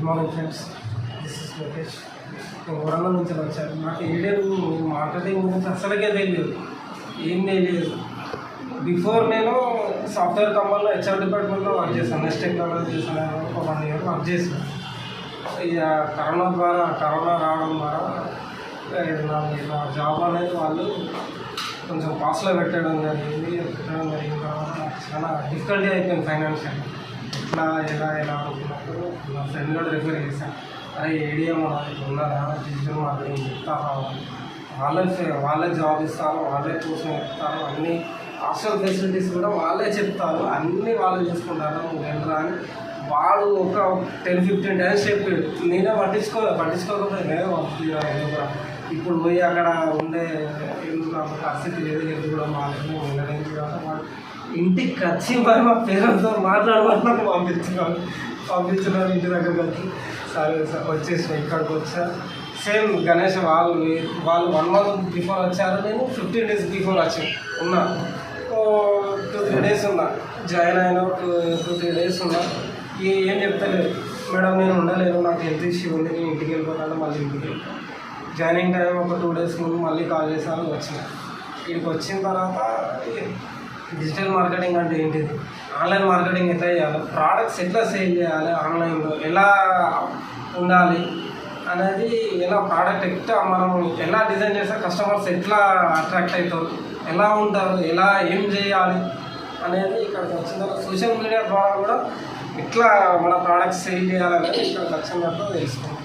Good morning friends, this is Lokesh. నేను వరంగల్ నుంచి వచ్చాను. నాకు ఏడేరు మార్కెటింగ్ గురించి అసలుకే తెలియదు, ఏం తెలియదు. బిఫోర్ నేను సాఫ్ట్వేర్ కంపెనీలో హెచ్ఆర్ డిపార్ట్మెంట్లో వర్క్ చేశాను. నెక్స్ట్ టెక్నాలజీ చేశాను. ఒక 1 year వర్క్ చేశాను. ఇక కరోనా రావడం ద్వారా నా జాబ్ అనేది వాళ్ళు కొంచెం కాస్ట్లో పెట్టడం జరిగింది. తర్వాత చాలా డిఫికల్టీ అయిపోయింది ఫైనాన్షియల్. ఎలా అనుకున్నప్పుడు నా ఫ్రెండ్ కూడా రిఫర్ చేశాను. అరే ADM ఉన్నారా, డిజిటల్ మార్కెటింగ్ చెప్తారా, వాళ్ళే జాబ్ ఇస్తారు, వాళ్ళే కోసం చెప్తారు, అన్ని హాస్టల్ ఫెసిలిటీస్ కూడా వాళ్ళే చెప్తారు, అన్నీ వాళ్ళు చూసుకుంటారు, నువ్వు వెళ్ళరా అని వాడు ఒక 10-15 టైమ్స్ చెప్పాడు. నేనే పట్టించుకోకపోతే నేనే పంపించాను. ఇప్పుడు పోయి అక్కడ ఉండే పరిస్థితి లేదు, ఎదురు కూడా మాత్రమే ఉండడానికి కాదు. వాడు ఇంటికి వచ్చి మరి మా పేరెంట్స్తో మాట్లాడమన్నట్టు పంపించినారు. ఇంటి దగ్గరికి వచ్చి సరే వచ్చేసిన ఇక్కడికి వచ్చా. సేమ్ గణేష్ వాళ్ళు 1 month బిఫోర్ వచ్చారు, నేను 15 days బిఫోర్ ఉన్నా. 2-3 days ఉన్నా, జాయిన్ అయిన 2-3 days ఉన్నా. ఏం చెప్తలేదు, మేడం నేను ఉండలేను, నాకు హెల్త్ ఇష్యూ ఉంది, నేను ఇంటికి వెళ్ళిపోతాను. మళ్ళీ ఇంటికి వెళ్ళిపోతాను. జాయినింగ్ టైం ఒక 2 days ముందు మళ్ళీ కాల్ చేశాను, వచ్చిన. ఇక్కడికి వచ్చిన తర్వాత డిజిటల్ మార్కెటింగ్ అంటే ఏంటిది, ఆన్లైన్ మార్కెటింగ్ ఎట్లా చేయాలి, ప్రోడక్ట్స్ ఎట్లా సేల్ చేయాలి, ఆన్లైన్లో ఎలా ఉండాలి అనేది, ఎలా ప్రోడక్ట్ ఎట్లా మనం ఎలా డిజైన్ చేస్తే కస్టమర్స్ ఎట్లా అట్రాక్ట్ అవుతారు, ఎలా ఉంటారు, ఎలా ఏం చేయాలి అనేది ఇక్కడికి వచ్చిన తర్వాత సోషల్ మీడియా ద్వారా కూడా ఎట్లా మన ప్రోడక్ట్స్ సేల్ చేయాలనేది ఇక్కడికి వచ్చిన తర్వాత తెలుసుకున్నాం.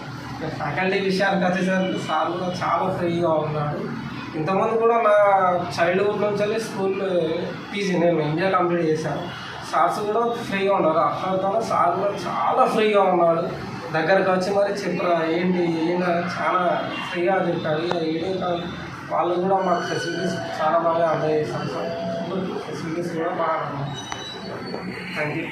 ఫ్యాకల్టీ విషయానికి వచ్చేసరికి సార్ కూడా చాలా ఫ్రీగా ఉన్నాడు. ఇంతమంది కూడా నా చైల్డ్హుడ్ నుంచి వెళ్ళి స్కూల్ పీజీ నేను ఇండియా కంప్లీట్ చేశాను. సార్స్ కూడా ఫ్రీగా ఉన్నారు. అక్కడితో సార్ కూడా చాలా ఫ్రీగా ఉన్నాడు. దగ్గరకు వచ్చి మరి చెప్పరా ఏంటి చాలా ఫ్రీగా చెప్పాడు. ఇక వాళ్ళు కూడా మాకు ఫెసిలిటీస్ చాలా బాగా అందజేశారు. సార్ ఫెసిలిటీస్ కూడా బాగా ఉన్నాయి. Thank you.